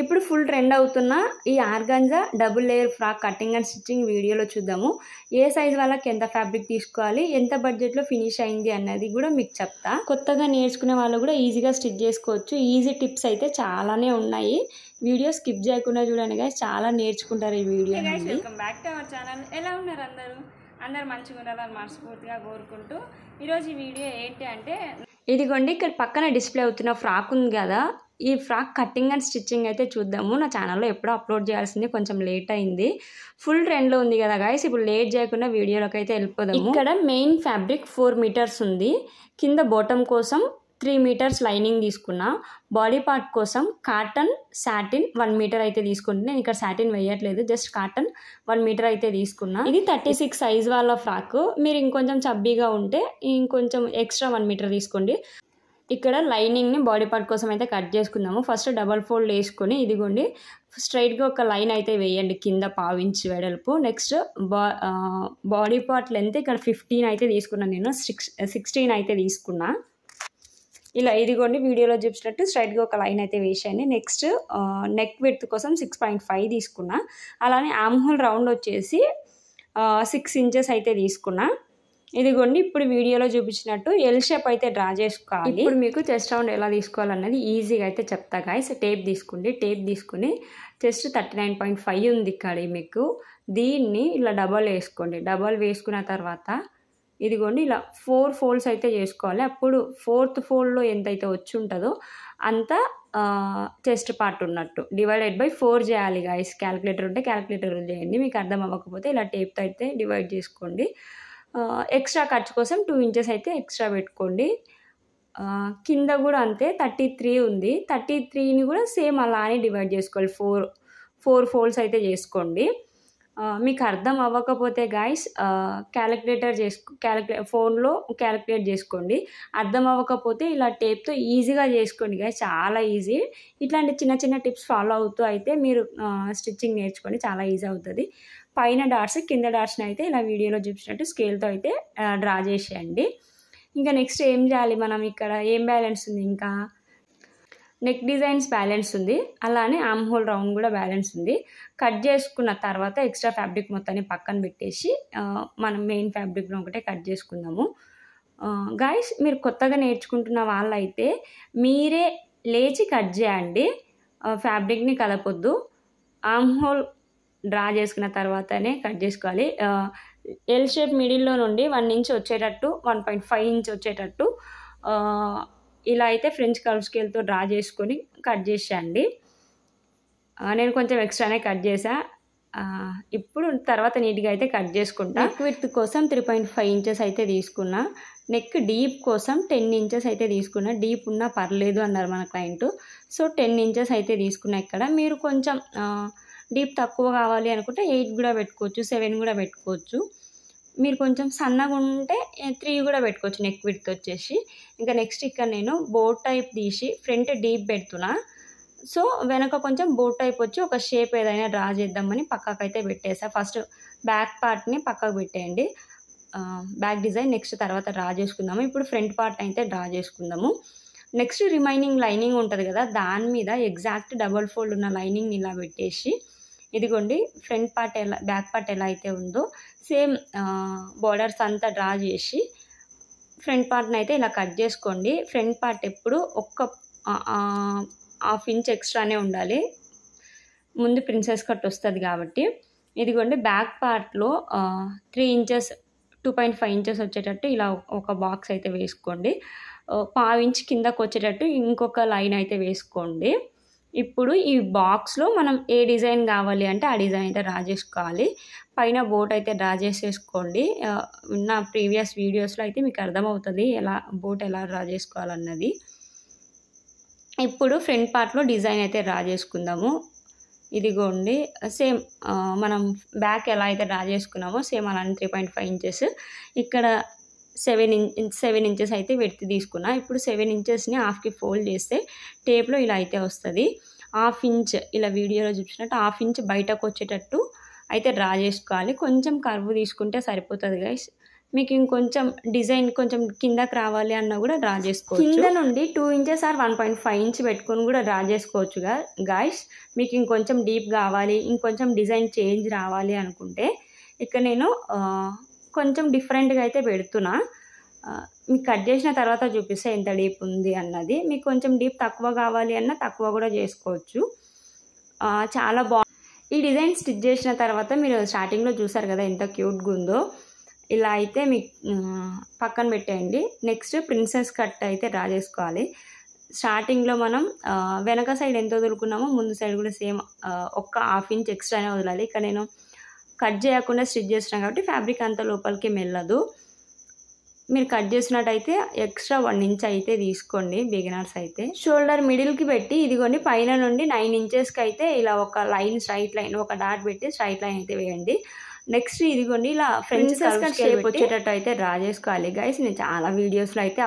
ఇప్పుడు full trend అవుతున్న ఈ organza double layer frock cutting and stitching వీడియోలో చూద్దాము. ఏ సైజ్ వాళ్ళకి ఎంత ఫ్యాబ్రిక్ తీసుకోవాలి, ఎంత బడ్జెట్లో ఫినిష్ అయింది అన్నది కూడా మీకు చెప్తా. కొత్తగా నేర్చుకునే వాళ్ళు కూడా ఈజీగా స్టిచ్ చేసుకోవచ్చు. ఈజీ టిప్స్ అయితే చాలానే ఉన్నాయి. వీడియో స్కిప్ చేయకుండా చూడండి గైస్, చాలా నేర్చుకుంటారు ఈ video. Welcome back to our channel. ఎలా ఉన్నారు అందరూ మంచిగా ఉండాలని మనస్ఫూర్తిగా కోరుకుంటూ ఈరోజు ఈ వీడియో ఏంటి అంటే, ఇదిగోండి ఇక్కడ పక్కన డిస్ప్లే అవుతున్న ఫ్రాక్ ఉంది కదా, ఈ ఫ్రాక్ కటింగ్ అండ్ స్టిచ్చింగ్ అయితే చూద్దాము. నా ఛానల్లో ఎప్పుడో అప్లోడ్ చేయాల్సింది, కొంచెం లేట్ అయింది. ఫుల్ ట్రెండ్లో ఉంది కదా గైస్, ఇప్పుడు లేట్ చేయకుండా వీడియోలోకి అయితే వెళ్ళిపోదాము. ఇక్కడ మెయిన్ ఫ్యాబ్రిక్ 4 మీటర్స్ ఉంది. కింద బాటమ్ కోసం 3 మీటర్స్ లైనింగ్ తీసుకున్నా. బాడీ పార్ట్ కోసం కాటన్ సాటిన్ 1 మీటర్ అయితే తీసుకుంటే, నేను ఇక్కడ సాటిన్ వేయట్లేదు, జస్ట్ కాటన్ 1 మీటర్ అయితే తీసుకున్నా. ఇది 36 సైజ్ వాళ్ళ ఫ్రాక్. మీరు ఇంకొంచెం చబ్బీగా ఉంటే ఇంకొంచెం ఎక్స్ట్రా 1 మీటర్ తీసుకోండి. ఇక్కడ లైనింగ్ని బాడీ పార్ట్ కోసం అయితే కట్ చేసుకుందాము. ఫస్ట్ డబల్ ఫోల్డ్ వేసుకొని ఇదిగోండి స్ట్రైట్గా ఒక లైన్ అయితే వేయండి, కింద 1/2 ఇంచ్ వెడల్పు. నెక్స్ట్ బాడీ పార్ట్ లెంత్ ఇక్కడ 15 అయితే తీసుకున్నాను, నేను 16 అయితే తీసుకున్నా. ఇలా ఇదిగోండి వీడియోలో చూపించినట్టు స్ట్రైట్గా ఒక లైన్ అయితే వేసాను. నెక్స్ట్ నెక్ విడ్త్ కోసం 6.5 తీసుకున్నా. అలానే ఆర్మ్ హోల్ రౌండ్ వచ్చేసి 6 ఇంచెస్ అయితే తీసుకున్నా. ఇదిగోండి ఇప్పుడు వీడియోలో చూపించినట్టు ఎల్ షేప్ అయితే డ్రా చేసుకోవాలి. ఇప్పుడు మీకు చెస్ట్ రౌండ్ ఎలా తీసుకోవాలన్నది ఈజీగా అయితే చెప్తా గాయస్. టేప్ తీసుకోండి. టేప్ తీసుకుని చెస్ట్ 39.5 ఉంది ఇక్కడ మీకు. దీన్ని ఇలా డబల్ వేసుకోండి. డబల్ వేసుకున్న తర్వాత ఇదిగోండి ఇలా 4 ఫోల్డ్స్ అయితే చేసుకోవాలి. అప్పుడు 4th ఫోల్డ్లో ఎంతైతే వచ్చి ఉంటుందో అంత చెస్ట్ పార్ట్ ఉన్నట్టు డివైడెడ్ బై 4 చేయాలి గాయస్. క్యాలిక్యులేటర్ ఉంటే క్యాలిక్యులేటర్ చేయండి. మీకు అర్థం అవ్వకపోతే ఇలా టేప్తో అయితే డివైడ్ చేసుకోండి. ఎక్స్ట్రా ఖర్చు కోసం 2 ఇంచెస్ అయితే ఎక్స్ట్రా పెట్టుకోండి. కింద కూడా అంతే 33 ఉంది. 33ని కూడా సేమ్ అలానే డివైడ్ చేసుకోవాలి. 4 ఫోల్డ్స్ అయితే చేసుకోండి. మీకు అర్థం అవ్వకపోతే గాయస్ ఫోన్లో క్యాలిక్యులేట్ చేసుకోండి. అర్థం అవ్వకపోతే ఇలా టేప్తో ఈజీగా చేసుకోండి గాయస్, చాలా ఈజీ. ఇట్లాంటి చిన్న చిన్న టిప్స్ ఫాలో అవుతూ అయితే మీరు స్టిచ్చింగ్ నేర్చుకోండి, చాలా ఈజీ అవుతుంది. పైన డాట్స్ కింద డాట్స్ని అయితే ఇలా వీడియోలో చూపించినట్టు స్కేల్తో అయితే డ్రా చేసేయండి. ఇంకా నెక్స్ట్ ఏం చేయాలి మనం, ఇక్కడ ఏం బ్యాలెన్స్ ఉంది, ఇంకా నెక్ డిజైన్స్ బ్యాలెన్స్ ఉంది. అలానే ఆర్మ్ హోల్ రౌండ్ కూడా బ్యాలెన్స్ ఉంది. కట్ చేసుకున్న తర్వాత ఎక్స్ట్రా ఫ్యాబ్రిక్ మొత్తాన్ని పక్కన పెట్టేసి మనం మెయిన్ ఫ్యాబ్రిక్లో ఒకటే కట్ చేసుకుందాము. గాయస్ మీరు కొత్తగా నేర్చుకుంటున్న వాళ్ళైతే మీరే లేచి కట్ చేయండి, ఫ్యాబ్రిక్ని కలపొద్దు. ఆర్మ్ హోల్ డ్రా చేసుకున్న తర్వాతనే కట్ చేసుకోవాలి. ఎల్ షేప్ మిడిల్లో నుండి 1 ఇంచ్ వచ్చేటట్టు, 1.5 ఇంచ్ వచ్చేటట్టు ఇలా అయితే ఫ్రెంచ్ కర్వ్ స్కేల్తో డ్రా చేసుకొని కట్ చేసేయండి. నేను కొంచెం ఎక్స్ట్రానే కట్ చేసా. ఇప్పుడు తర్వాత నీట్గా అయితే కట్ చేసుకుంటా. నెక్ విడ్త్ కోసం 3.5 ఇంచెస్ అయితే తీసుకున్నా. నెక్ డీప్ కోసం 10 ఇంచెస్ అయితే తీసుకున్నా. డీప్ ఉన్నా పర్లేదు అన్నారు మన క్లయింట్, సో 10 ఇంచెస్ అయితే తీసుకున్నా. ఇక్కడ మీరు కొంచెం డీప్ తక్కువ కావాలి అనుకుంటే 8 కూడా పెట్టుకోవచ్చు, 7 కూడా పెట్టుకోవచ్చు. మీరు కొంచెం సన్నగా ఉంటే 3 కూడా పెట్టుకోవచ్చు నెక్ విడ్త్ వచ్చేసి. ఇంకా నెక్స్ట్ ఇక్కడ నేను బోట్ టైప్ తీసి ఫ్రంట్ డీప్ పెడుతున్నా. సో వెనక కొంచెం బోట్ టైప్ వచ్చి ఒక షేప్ ఏదైనా డ్రా చేద్దామని పక్కకు అయితే పెట్టేసా. ఫస్ట్ బ్యాక్ పార్ట్ని పక్కకు పెట్టేయండి, బ్యాక్ డిజైన్ నెక్స్ట్ తర్వాత డ్రా చేసుకుందాము. ఇప్పుడు ఫ్రంట్ పార్ట్ అయితే డ్రా చేసుకుందాము. నెక్స్ట్ రిమైనింగ్ లైనింగ్ ఉంటుంది కదా, దాని మీద ఎగ్జాక్ట్ డబల్ ఫోల్డ్ ఉన్న లైనింగ్ ఇలా పెట్టేసి ఇదిగోండి ఫ్రంట్ పార్ట్ బ్యాక్ పార్ట్ ఎలా అయితే ఉందో సేమ్ బోర్డర్స్ అంతా డ్రా చేసి ఫ్రంట్ పార్ట్ని అయితే ఇలా కట్ చేసుకోండి. ఫ్రంట్ పార్ట్ ఎప్పుడు ఒక్క 1/2 ఇంచ్ ఎక్స్ట్రానే ఉండాలి, ముందు ప్రిన్సెస్ కట్ వస్తుంది కాబట్టి. ఇదిగోండి బ్యాక్ పార్ట్లో 3 ఇంచెస్ 2.5 ఇంచెస్ వచ్చేటట్టు ఇలా ఒక బాక్స్ అయితే వేసుకోండి. 1/2 ఇంచ్ కిందకు వచ్చేటట్టు ఇంకొక లైన్ అయితే వేసుకోండి. ఇప్పుడు ఈ బాక్స్లో మనం ఏ డిజైన్ కావాలి అంటే ఆ డిజైన్ అయితే డ్రా చేసుకోవాలి. పైన బోట్ అయితే డ్రా చేసేసుకోండి. నా ప్రీవియస్ వీడియోస్లో అయితే మీకు అర్థమవుతుంది బోట్ ఎలా డ్రా చేసుకోవాలన్నది. ఇప్పుడు ఫ్రంట్ పార్ట్లో డిజైన్ అయితే డ్రా చేసుకుందాము. ఇదిగోండి సేమ్ మనం బ్యాక్ ఎలా అయితే డ్రా చేసుకున్నామో సేమ్ అలానే 3.5 ఇంచెస్ ఇక్కడ 7 ఇంచెస్ అయితే విడ్త్ తీసుకున్నా. ఇప్పుడు 7 ఇంచెస్ని హాఫ్కి ఫోల్డ్ చేస్తే టేప్లో ఇలా అయితే వస్తుంది. 1/2 ఇంచ్ ఇలా వీడియోలో చూపించినట్టు 1/2 ఇంచ్ బయటకు వచ్చేటట్టు అయితే డ్రా చేసుకోవాలి. కొంచెం కర్వ్ తీసుకుంటే సరిపోతుంది గైస్. మీకు ఇంకొంచెం డిజైన్ కొంచెం కిందకి రావాలి అన్నా కూడా డ్రా చేసుకోవచ్చు. కింద నుండి 2 ఇంచెస్ ఆర్ 1.5 ఇంచ్ పెట్టుకొని కూడా డ్రా చేసుకోవచ్చు గాయ్స్. మీకు ఇంకొంచెం డీప్ కావాలి, ఇంకొంచెం డిజైన్ చేంజ్ రావాలి అనుకుంటే ఇక్కడ నేను కొంచెం డిఫరెంట్గా అయితే పెడుతున్నా. మీకు కట్ చేసిన తర్వాత చూపిస్తే ఎంత డీప్ ఉంది అన్నది. మీకు కొంచెం డీప్ తక్కువ కావాలి అన్నా తక్కువ కూడా చేసుకోవచ్చు. చాలా ఈ డిజైన్ స్టిచ్ చేసిన తర్వాత మీరు స్టార్టింగ్లో చూసారు కదా ఎంత క్యూట్గా ఉందో. ఇలా అయితే మీకు పక్కన పెట్టేయండి. నెక్స్ట్ ప్రిన్సెస్ కట్ అయితే డ్రా చేసుకోవాలి. స్టార్టింగ్లో మనం వెనక సైడ్ ఎంత వదులుకున్నామో ముందు సైడ్ కూడా సేమ్ ఒక 1/2 ఇంచ్ ఎక్స్ట్రానే వదలాలి. ఇక్కడ నేను కట్ చేయకుండా స్టిచ్ చేస్తున్నాను కాబట్టి ఫ్యాబ్రిక్ అంత లోపలికి వెళ్ళదు. మీరు కట్ చేసినట్టయితే ఎక్స్ట్రా 1 ఇంచ్ అయితే తీసుకోండి బిగినర్స్ అయితే. షోల్డర్ మిడిల్కి పెట్టి ఇదిగోండి పైన నుండి 9 ఇంచెస్కి అయితే ఇలా ఒక లైన్ స్ట్రైట్ లైన్ ఒక డాట్ పెట్టి స్ట్రైట్ లైన్ అయితే వేయండి. నెక్స్ట్ ఇదిగోండి ఇలా ప్రిన్సెస్ కట్ షేప్ వచ్చేటట్టు అయితే డ్రా చేసుకోవాలి గైస్. నేను చాలా వీడియోస్లో అయితే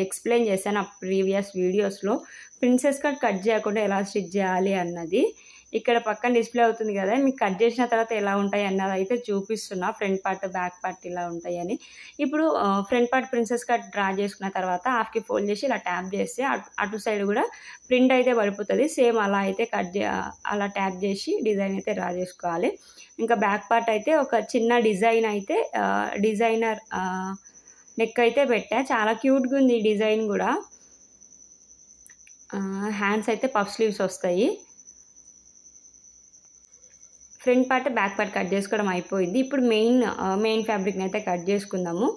ఎక్స్ప్లెయిన్ చేశాను ప్రీవియస్ వీడియోస్లో ప్రిన్సెస్ కట్ చేయకుండా ఎలా స్టిచ్ చేయాలి అన్నది. ఇక్కడ పక్కన డిస్ప్లే అవుతుంది కదా, మీకు కట్ చేసిన తర్వాత ఎలా ఉంటాయి అన్నది అయితే చూపిస్తున్నా. ఫ్రంట్ పార్ట్ బ్యాక్ పార్ట్ ఇలా ఉంటాయని. ఇప్పుడు front part princess cut draw చేసుకున్న తర్వాత హాఫ్కి ఫోల్డ్ చేసి ఇలా ట్యాప్ చేస్తే అటు సైడ్ కూడా ప్రింట్ అయితే పడిపోతుంది. సేమ్ అలా అయితే అలా ట్యాప్ చేసి డిజైన్ అయితే డ్రా చేసుకోవాలి. ఇంకా బ్యాక్ పార్ట్ అయితే ఒక చిన్న డిజైన్ అయితే డిజైనర్ నెక్ అయితే పెట్టా. చాలా క్యూట్గా ఉంది ఈ డిజైన్ కూడా. హ్యాండ్స్ అయితే పఫ్ స్లీవ్స్ వస్తాయి. Front part back part cut చేసుకోవడం అయిపోయింది. ఇప్పుడు మెయిన్ ఫ్యాబ్రిక్ని అయితే కట్ చేసుకుందాము.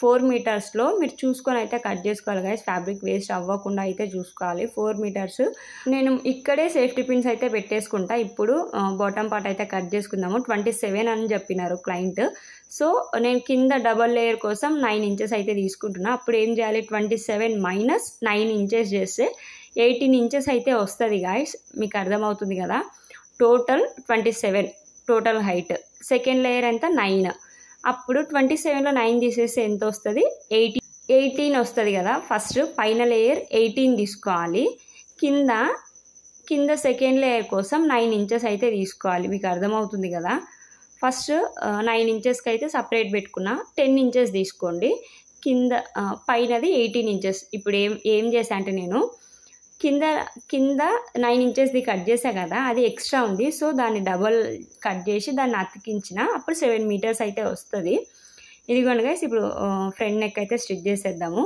4 మీటర్స్లో మీరు చూసుకొని అయితే కట్ చేసుకోవాలి గైస్. ఫ్యాబ్రిక్ వేస్ట్ అవ్వకుండా అయితే చూసుకోవాలి. 4 మీటర్స్ నేను ఇక్కడే సేఫ్టీ పిన్స్ అయితే పెట్టేసుకుంటా. ఇప్పుడు బాటమ్ పార్ట్ అయితే కట్ చేసుకుందాము. 27 అని చెప్పినారు క్లయింట్. సో నేను కింద డబల్ లేయర్ కోసం 9 ఇంచెస్ అయితే తీసుకుంటున్నా. అప్పుడు ఏం చేయాలి, 27 మైనస్ 9 ఇంచెస్ చేస్తే 18 ఇంచెస్ అయితే వస్తుంది గాయస్. మీకు అర్థమవుతుంది కదా. Total 27 total height. Second layer ఎంత 9. అప్పుడు 27లో 9 తీసేస్తే ఎంత వస్తుంది, 18 వస్తుంది కదా. ఫస్ట్ పైన లేయర్ 18 తీసుకోవాలి. కింద సెకండ్ లేయర్ కోసం 9 ఇంచెస్ అయితే తీసుకోవాలి. మీకు అర్థమవుతుంది కదా. ఫస్ట్ 9 ఇంచెస్కి అయితే సపరేట్ పెట్టుకున్నా. 10 ఇంచెస్ తీసుకోండి. పైనది 18 ఇంచెస్. ఇప్పుడు ఏం చేసా అంటే నేను కింద 9 ఇంచెస్ది కట్ చేసా కదా, అది ఎక్స్ట్రా ఉంది. సో దాన్ని డబల్ కట్ చేసి దాన్ని అతికించిన. అప్పుడు 7 మీటర్స్ అయితే వస్తుంది. ఇదిగోండి గైస్. ఇప్పుడు ఫ్రంట్ నెక్ అయితే స్టిచ్ చేసేద్దాము.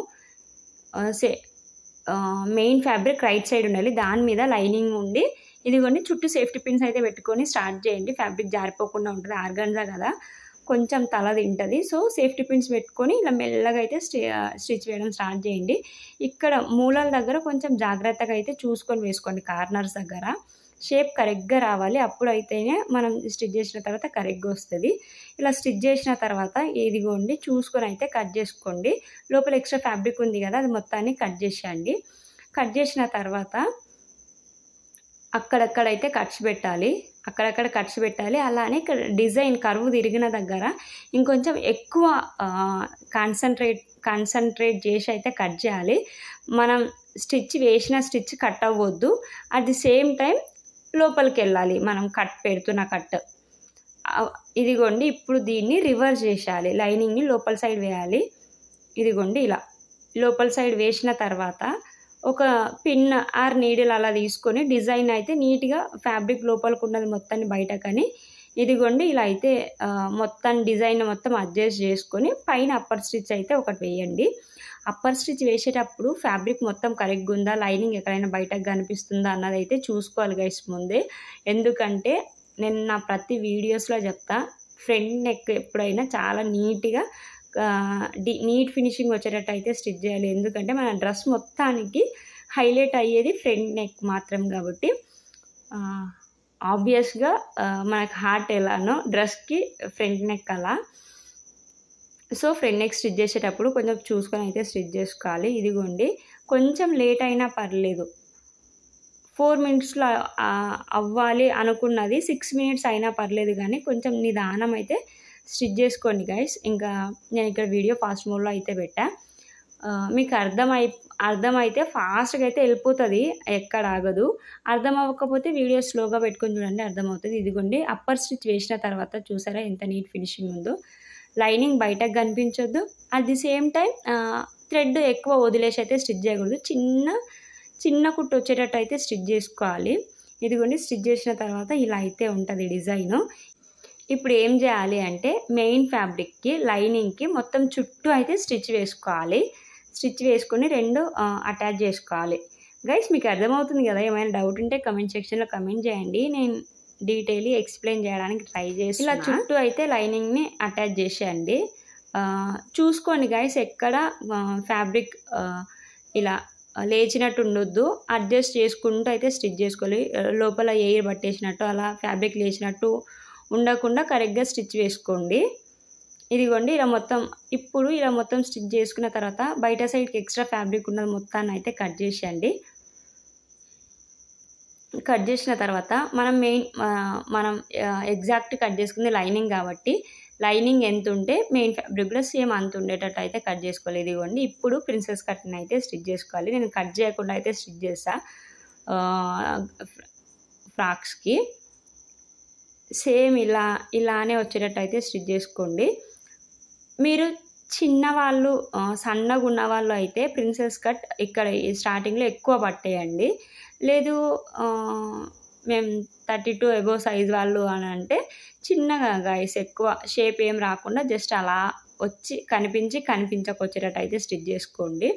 మెయిన్ ఫ్యాబ్రిక్ రైట్ సైడ్ ఉండాలి, దాని మీద లైనింగ్ ఉండి ఇదిగోండి చుట్టూ సేఫ్టీ పిన్స్ అయితే పెట్టుకొని స్టార్ట్ చేయండి. ఫ్యాబ్రిక్ జారిపోకుండా ఉంటుంది. ఆర్గాన్జా కదా, కొంచెం తల తింటుంది. సో సేఫ్టీ పిన్స్ పెట్టుకొని ఇలా మెల్లగా అయితే స్టిచ్ వేయడం స్టార్ట్ చేయండి. ఇక్కడ మూలల దగ్గర కొంచెం జాగ్రత్తగా అయితే చూసుకొని వేసుకోండి. కార్నర్స్ దగ్గర షేప్ కరెక్ట్గా రావాలి. అప్పుడు అయితేనే మనం స్టిచ్ చేసిన తర్వాత కరెక్ట్గా వస్తుంది. ఇలా స్టిచ్ చేసిన తర్వాత ఇదిగోండి చూసుకొని అయితే కట్ చేసుకోండి. లోపల ఎక్స్ట్రా ఫ్యాబ్రిక్ ఉంది కదా, అది మొత్తాన్ని కట్ చేసేయండి. కట్ చేసిన తర్వాత అక్కడక్కడైతే కట్స్ పెట్టాలి. అలానే ఇక్కడ డిజైన్ కర్వ్ తిరిగిన దగ్గర ఇంకొంచెం ఎక్కువ కాన్సన్ట్రేట్ చేసి అయితే కట్ చేయాలి. మనం వేసిన స్టిచ్ కట్ అవ్వద్దు. అట్ ది సేమ్ టైం లోపలికి వెళ్ళాలి మనం పెడుతున్న కట్. ఇదిగోండి ఇప్పుడు దీన్ని రివర్స్ చేసేయాలి. లైనింగ్ని లోపల సైడ్ వేయాలి. ఇదిగోండి ఇలా లోపల సైడ్ వేసిన తర్వాత ఒక పిన్ ఆర్ నీడిల్ అలా తీసుకొని డిజైన్ అయితే నీట్గా ఫ్యాబ్రిక్ లోపలికి ఉన్నది మొత్తాన్ని బయటకని ఇదిగోండి ఇలా అయితే మొత్తం డిజైన్ మొత్తం అడ్జస్ట్ చేసుకొని పైన అప్పర్ స్టిచ్ అయితే ఒకటి వేయండి. అప్పర్ స్టిచ్ వేసేటప్పుడు ఫ్యాబ్రిక్ మొత్తం కరెక్ట్గా ఉందా, లైనింగ్ ఎక్కడైనా బయటకు కనిపిస్తుందా అన్నది అయితే చూసుకోవాలి గైస్ ముందే. ఎందుకంటే నేను నా ప్రతి వీడియోస్లో చెప్తా, ఫ్రంట్ నెక్ ఎప్పుడైనా చాలా నీట్గా నీట్ ఫినిషింగ్ వచ్చేటట్టు అయితే స్టిచ్ చేయాలి. ఎందుకంటే మన డ్రెస్ మొత్తానికి హైలైట్ అయ్యేది ఫ్రంట్ నెక్ మాత్రం కాబట్టి ఆబ్వియస్గా మనకు హార్ట్ ఎలానో డ్రెస్కి ఫ్రంట్ నెక్ అలా. సో ఫ్రంట్ నెక్ స్టిచ్ చేసేటప్పుడు కొంచెం చూసుకొని అయితే స్టిచ్ చేసుకోవాలి. ఇదిగోండి కొంచెం లేట్ అయినా పర్లేదు. 4 మినిట్స్లో అవ్వాలి అనుకున్నది 6 మినిట్స్ అయినా పర్లేదు, కానీ కొంచెం నిదానం అయితే స్టిచ్ చేసుకోండి గైస్. ఇంకా నేను ఇక్కడ వీడియో ఫాస్ట్ మోడ్లో అయితే పెట్టా. మీకు అర్థమైతే ఫాస్ట్గా అయితే వెళ్ళిపోతుంది, ఎక్కడ ఆగదు. అర్థం అవ్వకపోతే వీడియో స్లోగా పెట్టుకొని చూడండి, అర్థమవుతుంది. ఇదిగోండి అప్పర్ స్టిచ్ వేసిన తర్వాత చూసారా ఎంత నీట్ ఫినిషింగ్ ఉందో. లైనింగ్ బయటకు కనిపించొద్దు. At the same time thread ఎక్కువ వదిలేసి అయితే స్టిచ్ చేయకూడదు. చిన్న కుట్టు వచ్చేటట్టు అయితే స్టిచ్ చేసుకోవాలి. ఇదిగోండి స్టిచ్ చేసిన తర్వాత ఇలా అయితే ఉంటుంది డిజైను. ఇప్పుడు ఏం చేయాలి అంటే మెయిన్ ఫ్యాబ్రిక్కి లైనింగ్కి మొత్తం చుట్టూ అయితే స్టిచ్ వేసుకోవాలి. స్టిచ్ వేసుకొని 2 అటాచ్ చేసుకోవాలి. గైస్ మీకు అర్థమవుతుంది కదా? ఏమైనా డౌట్ ఉంటే కమెంట్ సెక్షన్లో కమెంట్ చేయండి. నేను డీటెయిల్లీ ఎక్స్ప్లెయిన్ చేయడానికి ట్రై చేసి ఇలా చుట్టూ అయితే లైనింగ్ని అటాచ్ చేసేయండి. చూసుకోండి గైస్, ఎక్కడ ఫ్యాబ్రిక్ ఇలా లేచినట్టు ఉండొద్దు. అడ్జస్ట్ చేసుకుంటూ అయితే స్టిచ్ చేసుకోవాలి. లోపల ఎయిర్ పట్టేసినట్టు అలా ఫ్యాబ్రిక్ లేచినట్టు ఉండకుండా కరెక్ట్గా స్టిచ్ వేసుకోండి. ఇదిగోండి ఇలా మొత్తం స్టిచ్ చేసుకున్న తర్వాత బయట సైడ్కి ఎక్స్ట్రా ఫ్యాబ్రిక్ ఉన్నది మొత్తాన్ని అయితే కట్ చేసేయండి. కట్ చేసిన తర్వాత మనం ఎగ్జాక్ట్ కట్ చేసుకుంది లైనింగ్ కాబట్టి లైనింగ్ ఎంత ఉంటే మెయిన్ ఫ్యాబ్రిక్ కూడా సేమ్ అంత ఉండేటట్టు అయితే కట్ చేసుకోవాలి. ఇదిగోండి ఇప్పుడు ప్రిన్సెస్ కట్ని అయితే స్టిచ్ చేసుకోవాలి. నేను కట్ చేయకుండా అయితే స్టిచ్ చేస్తా ఫ్రాక్స్కి. సేమ్ ఇలానే వచ్చేటట్టు అయితే స్టిచ్ చేసుకోండి. మీరు చిన్నవాళ్ళు సన్నగా ఉన్నవాళ్ళు అయితే ప్రిన్సెస్ కట్ ఇక్కడ స్టార్టింగ్లో ఎక్కువ పట్టేయండి. లేదు మేము 32 అబోవ్ సైజ్ వాళ్ళు అని అంటే చిన్నగా గైస్ ఎక్కువ షేప్ ఏం రాకుండా జస్ట్ అలా వచ్చి కనిపించకొచ్చేటట్టు అయితే స్టిచ్ చేసుకోండి.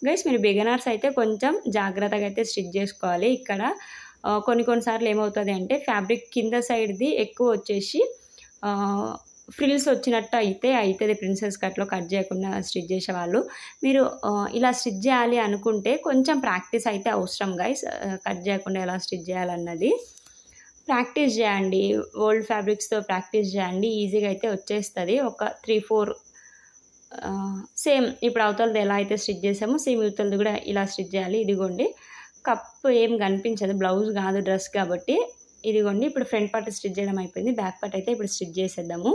గైస్ మీరు బిగినర్స్ అయితే కొంచెం జాగ్రత్తగా అయితే స్టిచ్ చేసుకోవాలి. ఇక్కడ కొన్నిసార్లు ఏమవుతుంది అంటే ఫ్యాబ్రిక్ కింద సైడ్ది ఎక్కువ వచ్చేసి ఫ్రిల్స్ వచ్చినట్టు అవుతుంది ప్రిన్సెస్ కట్లో కట్ చేయకుండా స్టిచ్ చేసేవాళ్ళు. మీరు ఇలా స్టిచ్ చేయాలి అనుకుంటే కొంచెం ప్రాక్టీస్ అయితే అవసరం గైస్. కట్ చేయకుండా ఎలా స్టిచ్ చేయాలన్నది ప్రాక్టీస్ చేయండి. ఓల్డ్ ఫ్యాబ్రిక్స్తో ప్రాక్టీస్ చేయండి. ఈజీగా అయితే వచ్చేస్తుంది. ఒక 3-4 సేమ్ ఇప్పుడు అవతలది ఎలా అయితే స్టిచ్ చేసామో సేమ్ ఇవతలది కూడా ఇలా స్టిచ్ చేయాలి. ఇదిగోండి కప్ ఏం కనిపించదు, బ్లౌజ్ కాదు డ్రెస్ కాబట్టి. ఇదిగోండి ఇప్పుడు ఫ్రంట్ పార్ట్ స్టిచ్ చేయడం అయిపోయింది. బ్యాక్ పార్ట్ అయితే ఇప్పుడు స్టిచ్ చేసేద్దాము.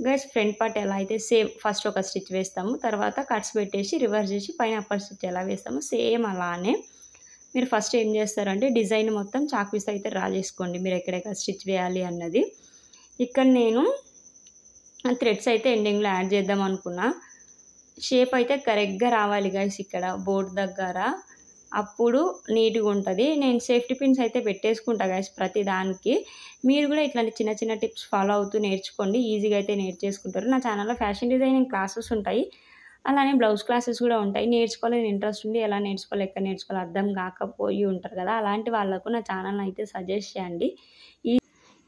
గైస్ ఫ్రంట్ పార్ట్ ఎలా అయితే సేమ్ ఫస్ట్ ఒక స్టిచ్ వేస్తాము, తర్వాత కట్స్ పెట్టేసి రివర్స్ చేసి పైన అప్పర్ స్టిచ్ ఎలా వేస్తాము సేమ్ అలానే మీరు ఫస్ట్ ఏం చేస్తారంటే డిజైన్ మొత్తం చాక్ పీస్ అయితే డ్రా చేసుకోండి మీరు ఎక్కడెక్కడ స్టిచ్ వేయాలి అన్నది. ఇక్కడ నేను థ్రెడ్స్ అయితే ఎండింగ్లో యాడ్ చేద్దాం అనుకున్నా. షేప్ అయితే కరెక్ట్గా రావాలి గైస్ ఇక్కడ బోర్డ్ దగ్గర, అప్పుడు నీట్గా ఉంటుంది. నేను సేఫ్టీ పిన్స్ అయితే పెట్టేసుకుంటా గైస్ ప్రతి దానికి. మీరు కూడా ఇట్లాంటి చిన్న టిప్స్ ఫాలో అవుతూ నేర్చుకోండి. ఈజీగా అయితే నేర్చేసుకుంటారు. నా ఛానల్లో ఫ్యాషన్ డిజైనింగ్ క్లాసెస్ ఉంటాయి, అలానే బ్లౌజ్ క్లాసెస్ కూడా ఉంటాయి. నేర్చుకోవాలని ఇంట్రెస్ట్ ఉండి ఎలా నేర్చుకోవాలి ఎక్కడ నేర్చుకోవాలి అర్థం కాకపోయి ఉంటారు కదా, అలాంటి వాళ్ళకు నా ఛానల్ అయితే సజెస్ట్ చేయండి.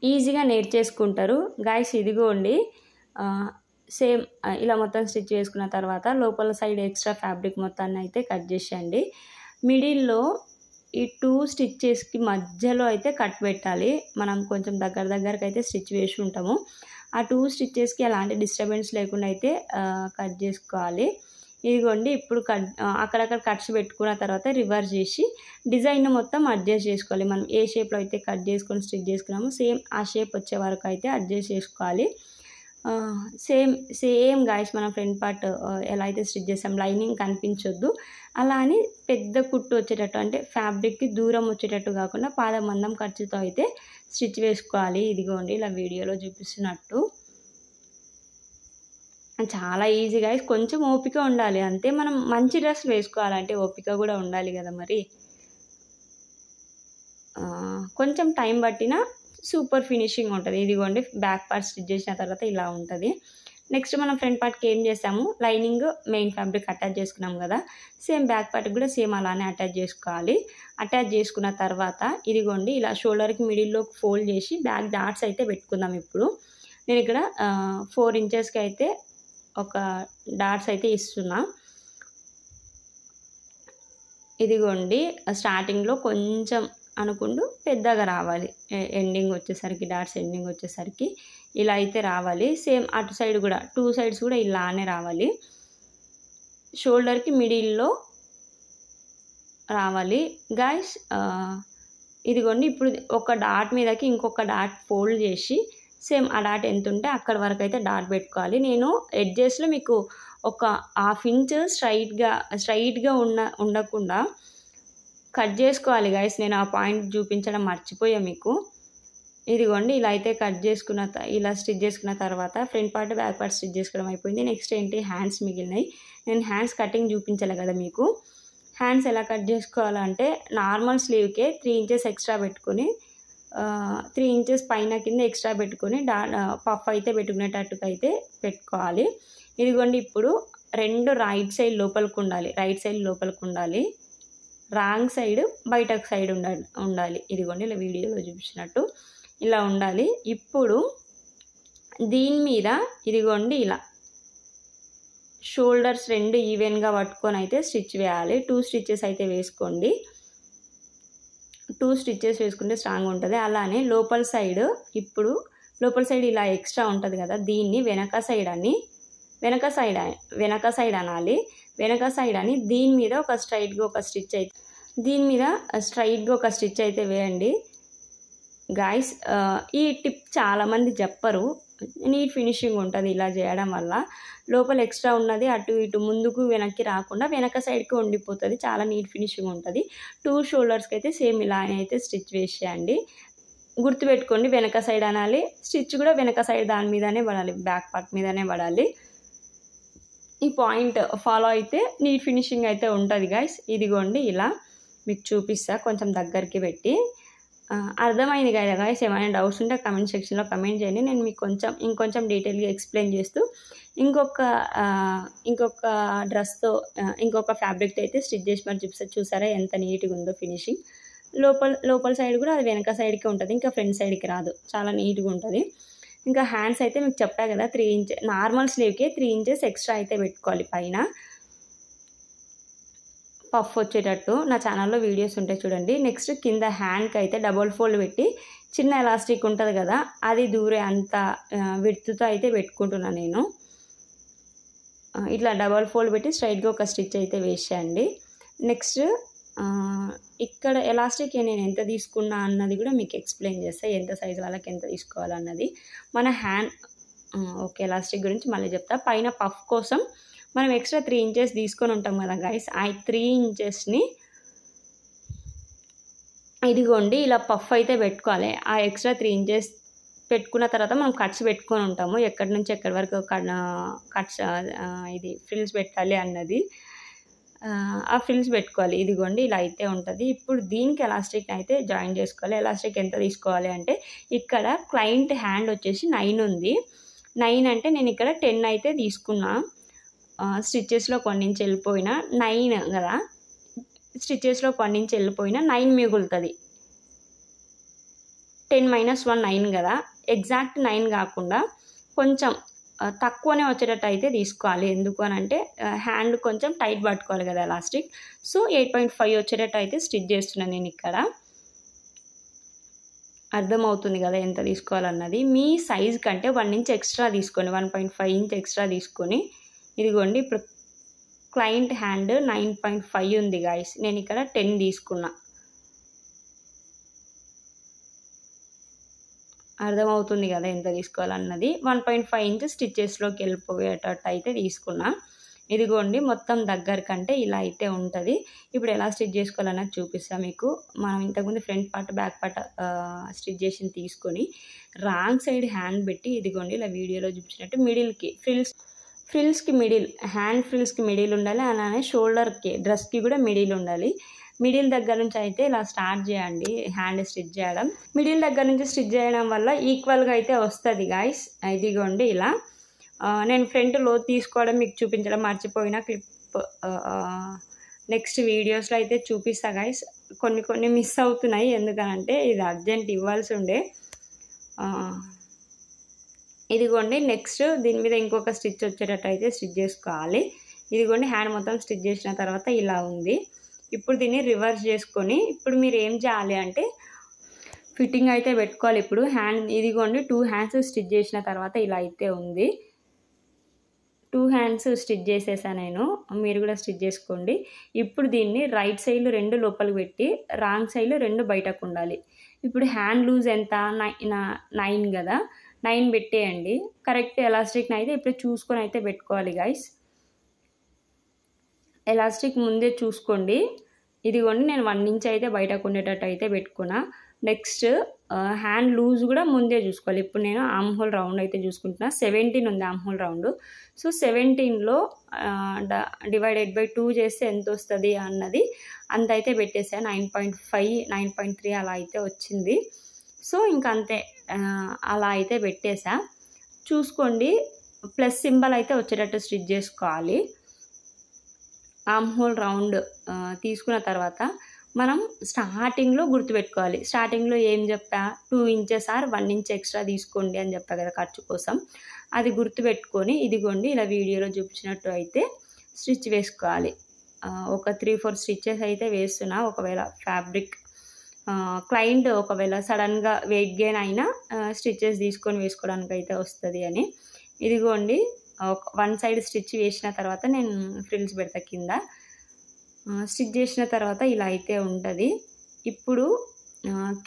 ఈజీగా నేర్చేసుకుంటారు గైస్. ఇదిగోండి సేమ్ ఇలా మొత్తం స్టిచ్ చేసుకున్న తర్వాత లోపల సైడ్ ఎక్స్ట్రా ఫ్యాబ్రిక్ మొత్తాన్ని అయితే కట్ చేసేయండి. మిడిల్లో ఈ 2 స్టిచ్చెస్కి మధ్యలో అయితే కట్ పెట్టాలి. మనం కొంచెం దగ్గరకు అయితే స్టిచ్ వేసి ఉంటాము. ఆ 2 స్టిచ్చెస్కి ఎలాంటి డిస్టర్బెన్స్ లేకుండా అయితే కట్ చేసుకోవాలి. ఇదిగోండి ఇప్పుడు అక్కడక్కడ కట్స్ పెట్టుకున్న తర్వాత రివర్స్ చేసి డిజైన్ మొత్తం అడ్జస్ట్ చేసుకోవాలి. మనం ఏ షేప్లో అయితే కట్ చేసుకొని స్టిచ్ చేసుకున్నామో సేమ్ ఆ షేప్ వచ్చే వరకు అయితే అడ్జస్ట్ చేసుకోవాలి. సేమ్ గాయస్ మనం ఫ్రంట్ పార్ట్ ఎలా అయితే స్టిచ్ చేసాం లైనింగ్ కనిపించొద్దు, అలా అని పెద్ద కుట్టు వచ్చేటట్టు అంటే ఫ్యాబ్రిక్కి దూరం వచ్చేటట్టు కాకుండా పాదం మందం ఖర్చుతో అయితే స్టిచ్ వేసుకోవాలి. ఇదిగోండి ఇలా వీడియోలో చూపిస్తున్నట్టు. చాలా ఈజీ గైస్, కొంచెం ఓపిక ఉండాలి అంతే. మనం మంచి డ్రెస్ వేసుకోవాలంటే ఓపిక కూడా ఉండాలి కదా మరి. కొంచెం టైం పట్టినా సూపర్ ఫినిషింగ్ ఉంటుంది. ఇదిగోండి బ్యాక్ పార్ట్ స్టిచ్ చేసిన తర్వాత ఇలా ఉంటుంది. నెక్స్ట్ మనం ఫ్రంట్ పార్ట్కి ఏం చేస్తాము, లైనింగ్ మెయిన్ ఫ్యాబ్రిక్ అటాచ్ చేసుకున్నాం కదా, సేమ్ బ్యాక్ పార్ట్కి కూడా సేమ్ అలానే అటాచ్ చేసుకోవాలి. అటాచ్ చేసుకున్న తర్వాత ఇదిగోండి ఇలా షోల్డర్కి మిడిల్లోకి ఫోల్డ్ చేసి బ్యాక్ డాట్స్ అయితే పెట్టుకుందాం. ఇప్పుడు నేను ఇక్కడ 4 ఇంచెస్కి అయితే ఒక డాట్స్ అయితే ఇస్తున్నా. ఇదిగోండి స్టార్టింగ్లో కొంచెం అనుకుంటూ పెద్దగా రావాలి, ఎండింగ్ వచ్చేసరికి డాట్స్ ఎండింగ్ వచ్చేసరికి ఇలా అయితే రావాలి. సేమ్ అటు సైడ్ కూడా 2 సైడ్స్ కూడా ఇలానే రావాలి. షోల్డర్కి మిడిల్లో రావాలి గాయస్. ఇదిగోండి ఇప్పుడు ఒక డాట్ మీదకి ఇంకొక డాట్ ఫోల్డ్ చేసి సేమ్ ఆ డాట్ ఎంత ఉంటే అక్కడ వరకు అయితే డాట్ పెట్టుకోవాలి. నేను ఎడ్జెస్లో మీకు ఒక 1/2 ఇంచ్ స్ట్రైట్గా ఉండకుండా కట్ చేసుకోవాలి గైస్. నేను ఆ పాయింట్ చూపించడం మర్చిపోయా మీకు. ఇదిగోండి ఇలా అయితే కట్ చేసుకున్న ఇలా స్టిచ్ చేసుకున్న తర్వాత front part back part stitch చేసుకోవడం అయిపోయింది. నెక్స్ట్ ఏంటి, హ్యాండ్స్ మిగిలినాయి. నేను హ్యాండ్స్ కటింగ్ చూపించాలి కదా మీకు. హ్యాండ్స్ ఎలా కట్ చేసుకోవాలంటే నార్మల్ స్లీవ్కే 3 ఇంచెస్ ఎక్స్ట్రా పెట్టుకొని 3 ఇంచెస్ పైన కింద ఎక్స్ట్రా పెట్టుకొని పఫ్ అయితే పెట్టుకునేటట్టుగా అయితే పెట్టుకోవాలి. ఇదిగోండి ఇప్పుడు 2 రైట్ సైడ్ లోపలికి ఉండాలి, రైట్ సైడ్ లోపలికి ఉండాలి, రాంగ్ సైడ్ బయటకు సైడ్ ఉండాలి. ఇదిగోండి ఇలా వీడియోలో చూపించినట్టు ఇలా ఉండాలి. ఇప్పుడు దీని మీద ఇదిగోండి ఇలా షోల్డర్స్ 2 ఈవెన్గా పట్టుకొని అయితే స్టిచ్ వేయాలి. 2 స్టిచెస్ అయితే వేసుకోండి. 2 స్టిచెస్ వేసుకుంటే స్ట్రాంగ్ ఉంటుంది. అలానే లోపల సైడ్, ఇప్పుడు లోపల సైడ్ ఇలా ఎక్స్ట్రా ఉంటుంది కదా, దీన్ని వెనక సైడ్ అనాలి. వెనక సైడ్ అని దీని మీద ఒక స్ట్రైట్గా ఒక స్టిచ్ అయితే వేయండి గాయస్. ఈ టిప్ చాలామంది చెప్పరు, నీట్ ఫినిషింగ్ ఉంటుంది ఇలా చేయడం వల్ల. లోపల ఎక్స్ట్రా ఉన్నది అటు ఇటు ముందుకు వెనక్కి రాకుండా వెనక సైడ్కి ఉండిపోతుంది, చాలా నీట్ ఫినిషింగ్ ఉంటుంది. 2 షోల్డర్స్కి అయితే సేమ్ ఇలానే అయితే స్టిచ్ వేసేయండి. గుర్తుపెట్టుకోండి, వెనక సైడ్ అనాలి, స్టిచ్ కూడా వెనక సైడ్ దాని మీదనే పడాలి, బ్యాక్ పార్ట్ మీదనే పడాలి. ఈ పాయింట్ ఫాలో అయితే నీట్ ఫినిషింగ్ అయితే ఉంటుంది గైస్. ఇదిగోండి ఇలా మీకు చూపిస్తా కొంచెం దగ్గరికి పెట్టి. అర్థమైంది కదా గైస్? ఏమైనా డౌట్స్ ఉంటే కమెంట్ సెక్షన్లో కమెంట్ చేయండి. నేను మీకు ఇంకొంచెం డీటెయిల్గా ఎక్స్ప్లెయిన్ చేస్తూ ఇంకొక డ్రెస్తో ఇంకొక ఫ్యాబ్రిక్తో అయితే స్టిచ్ చేసి మరి చూసారా ఎంత నీట్గా ఉందో ఫినిషింగ్. లోపల సైడ్ కూడా అది వెనక సైడ్కి ఉంటుంది, ఇంకా ఫ్రంట్ సైడ్కి రాదు, చాలా నీట్గా ఉంటుంది. ఇంకా హ్యాండ్స్ అయితే మీకు చెప్పా కదా 3 ఇంచెస్ నార్మల్ స్లీవ్కి 3 ఇంచెస్ ఎక్స్ట్రా అయితే పెట్టుకోవాలి పైన పఫ్ వచ్చేటట్టు. నా ఛానల్లో వీడియోస్ ఉంటాయి చూడండి. నెక్స్ట్ కింద హ్యాండ్కి అయితే డబుల్ ఫోల్డ్ పెట్టి చిన్న ఎలాస్టిక్ ఉంటుంది కదా, అది దూరే అంత విడ్త్తో అయితే పెట్టుకుంటున్నాను నేను. ఇట్లా డబల్ ఫోల్డ్ పెట్టి స్ట్రైట్గా ఒక స్టిచ్ అయితే వేసేయండి. నెక్స్ట్ ఇక్కడ ఎలాస్టిక్ నేను ఎంత తీసుకున్నా అన్నది కూడా మీకు ఎక్స్ప్లెయిన్ చేస్తాను, ఎంత సైజు వాళ్ళకి ఎంత తీసుకోవాలన్నది. మన హ్యాండ్ ఓకే ఎలాస్టిక్ గురించి మళ్ళీ చెప్తా. పైన పఫ్ కోసం మనం ఎక్స్ట్రా 3 ఇంచెస్ తీసుకొని ఉంటాం కదా గైస్, ఆ 3 ఇంచెస్ని ఇదిగోండి ఇలా పఫ్ అయితే పెట్టుకోవాలి. ఆ ఎక్స్ట్రా 3 ఇంచెస్ పెట్టుకున్న తర్వాత మనం కట్స్ పెట్టుకొని ఉంటాము, ఎక్కడి నుంచి ఎక్కడి వరకు కట్స్ ఇది ఫ్రిల్స్ పెట్టాలి అన్నది, ఆ ఫ్రిల్స్ పెట్టుకోవాలి. ఇదిగోండి ఇలా అయితే ఉంటుంది. ఇప్పుడు దీనికి ఎలాస్టిక్ అయితే జాయిన్ చేసుకోవాలి. ఎలాస్టిక్ ఎంత తీసుకోవాలి అంటే ఇక్కడ క్లయింట్ హ్యాండ్ వచ్చేసి 9 ఉంది. 9 అంటే నేను ఇక్కడ 10 అయితే తీసుకున్నా. స్టిచ్చెస్లో కొన్ని నుంచి వెళ్ళిపోయినా 9 కదా, స్టిచ్చెస్లో కొన్ని నుంచి వెళ్ళిపోయినా 9 మిగులుతుంది. 10 - 1 9 కదా, ఎగ్జాక్ట్ 9 కాకుండా కొంచెం తక్కువనే వచ్చేటట్టు అయితే తీసుకోవాలి. ఎందుకు అని అంటే హ్యాండ్ కొంచెం టైట్ పట్టుకోవాలి కదా ఎలాస్టిక్. సో 8.5 వచ్చేటట్టు అయితే స్టిచ్ చేస్తున్నాను నేను ఇక్కడ. అర్థమవుతుంది కదా ఎంత తీసుకోవాలన్నది. మీ సైజ్ కంటే 1 ఇంచ్ ఎక్స్ట్రా తీసుకోండి, 1.5 ఇంచ్ ఎక్స్ట్రా తీసుకొని. ఇదిగోండి ఇప్పుడు క్లయింట్ హ్యాండ్ 9.5 ఉంది గాయస్, నేను ఇక్కడ 10 తీసుకున్నా. అర్థమవుతుంది కదా ఎంత తీసుకోవాలన్నది. 1.5 ఇంచ్ స్టిచ్చెస్లోకి వెళ్ళిపోయేటట్టు అయితే తీసుకున్నా. ఇదిగోండి మొత్తం దగ్గర కంటే ఇలా అయితే ఉంటుంది. ఇప్పుడు ఎలా స్టిచ్ చేసుకోవాలన్నది చూపిస్తాను మీకు. మనం ఇంతకుముందు front part back part stitch చేసి తీసుకొని రాంగ్ సైడ్ హ్యాండ్ పెట్టి ఇదిగోండి ఇలా వీడియోలో చూపించినట్టు మిడిల్కి ఫ్రిల్స్కి హ్యాండ్ ఫ్రిల్స్కి మిడిల్ ఉండాలి. అలానే షోల్డర్కి డ్రెస్కి కూడా మిడిల్ ఉండాలి. మిడిల్ దగ్గర నుంచి అయితే ఇలా స్టార్ట్ చేయండి హ్యాండ్ స్టిచ్ చేయడం. మిడిల్ దగ్గర నుంచి స్టిచ్ చేయడం వల్ల ఈక్వల్గా అయితే వస్తుంది గాయస్. ఇదిగోండి ఇలా నేను ఫ్రంట్ లో తీసుకోవడం మీకు చూపించడం మర్చిపోయిన క్లిప్ నెక్స్ట్ వీడియోస్లో అయితే చూపిస్తా గైస్. కొన్ని మిస్ అవుతున్నాయి, ఎందుకనంటే ఇది అర్జెంట్ ఇవ్వాల్సి ఉండే. ఇదిగోండి నెక్స్ట్ దీని మీద ఇంకొక స్టిచ్ వచ్చేటట్టు అయితే స్టిచ్ చేసుకోవాలి. ఇదిగోండి హ్యాండ్ మొత్తం స్టిచ్ చేసిన తర్వాత ఇలా ఉంది. ఇప్పుడు దీన్ని రివర్స్ చేసుకొని ఇప్పుడు మీరు ఏం చేయాలి అంటే ఫిట్టింగ్ అయితే పెట్టుకోవాలి. ఇప్పుడు హ్యాండ్ ఇదిగోండి 2 హ్యాండ్స్ స్టిచ్ చేసిన తర్వాత ఇలా అయితే ఉంది. 2 హ్యాండ్స్ స్టిచ్ చేసేసా నేను, మీరు కూడా స్టిచ్ చేసుకోండి. ఇప్పుడు దీన్ని రైట్ సైడ్ 2 లోపలికి పెట్టి రాంగ్ సైడ్ 2 బయటకు ఉండాలి. ఇప్పుడు హ్యాండ్ లూజ్ ఎంత 9 కదా, 9 పెట్టేయండి. కరెక్ట్ ఎలాస్టిక్ని అయితే ఇప్పుడు చూసుకొని అయితే పెట్టుకోవాలి గైస్. ఎలాస్టిక్ ముందే చూసుకోండి. ఇదిగోండి నేను 1 ఇంచ్ అయితే బయటకు ఉండేటట్టు అయితే పెట్టుకున్నా. నెక్స్ట్ హ్యాండ్ లూజ్ కూడా ముందే చూసుకోవాలి. ఇప్పుడు నేను ఆర్మ్ హోల్ రౌండ్ అయితే చూసుకుంటున్నా. 17 ఉంది ఆర్మ్ హోల్ రౌండ్. సో 17లో డివైడెడ్ బై 2 చేస్తే ఎంత వస్తుంది అన్నది అంత అయితే పెట్టేసా. 9.5 9.3 అలా అయితే వచ్చింది. సో ఇంకా అంతే, అలా అయితే పెట్టేసా. చూసుకోండి, ప్లస్ సింబల్ అయితే వచ్చేటట్టు స్టిచ్ చేసుకోవాలి. ఆర్మ్ హోల్ రౌండ్ తీసుకున్న తర్వాత మనం స్టార్టింగ్లో గుర్తుపెట్టుకోవాలి. స్టార్టింగ్లో ఏం చెప్పా, 2 ఇంచెస్ ఆర్ 1 ఇంచ్ ఎక్స్ట్రా తీసుకోండి అని చెప్పా కదా ఖర్చు కోసం. అది గుర్తుపెట్టుకొని ఇదిగోండి ఇలా వీడియోలో చూపించినట్టు అయితే స్టిచ్ వేసుకోవాలి. ఒక 3-4 స్టిచ్చెస్ అయితే వేస్తున్నా. ఒకవేళ ఫ్యాబ్రిక్ క్లయింట్ ఒకవేళ సడన్గా వెయిట్ గెయిన్ అయినా స్టిచ్చెస్ తీసుకొని వేసుకోవడానికి అయితే వస్తుంది అని. ఇదిగోండి వన్ సైడ్ స్టిచ్ వేసిన తర్వాత నేను ఫ్రిల్స్ పెడతా కింద. స్టిచ్ చేసిన తర్వాత ఇలా అయితే ఉంటుంది. ఇప్పుడు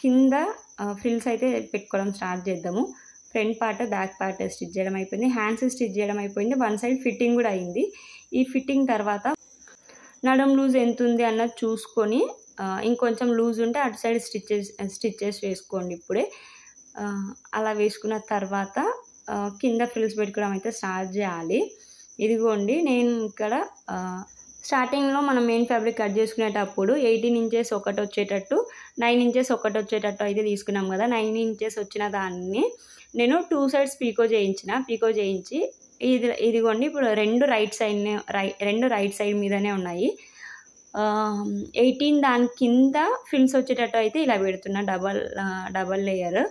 కింద ఫ్రిల్స్ అయితే పెట్టుకోవడం స్టార్ట్ చేద్దాము. Front part back part stitch చేయడం అయిపోయింది, హ్యాండ్స్ స్టిచ్ చేయడం అయిపోయింది, వన్ సైడ్ ఫిట్టింగ్ కూడా అయింది. ఈ ఫిట్టింగ్ తర్వాత నడుం లూజ్ ఎంత ఉంది అన్నది చూసుకొని ఇంకొంచెం లూజ్ ఉంటే అటు సైడ్ స్టిచ్చెస్ వేసుకోండి ఇప్పుడే. అలా వేసుకున్న తర్వాత కింద ఫ్రిల్స్ పెట్టుకోవడం అయితే స్టార్ట్ చేయాలి. ఇదిగోండి నేను ఇక్కడ స్టార్టింగ్లో మనం మెయిన్ ఫ్యాబ్రిక్ కట్ చేసుకునేటప్పుడు 18 ఇంచెస్ ఒకటి వచ్చేటట్టు, 9 ఇంచెస్ ఒకటి వచ్చేటట్టు అయితే తీసుకున్నాం కదా. 9 ఇంచెస్ వచ్చిన దాన్ని నేను 2 సైడ్స్ పీకో చేయించి ఇదిగోండి ఇప్పుడు రెండు రైట్ సైడ్ మీదనే ఉన్నాయి. 18 దాని కింద ఫ్రిల్స్ వచ్చేటట్టు అయితే ఇలా పెడుతున్నా, డబల్ లేయర్.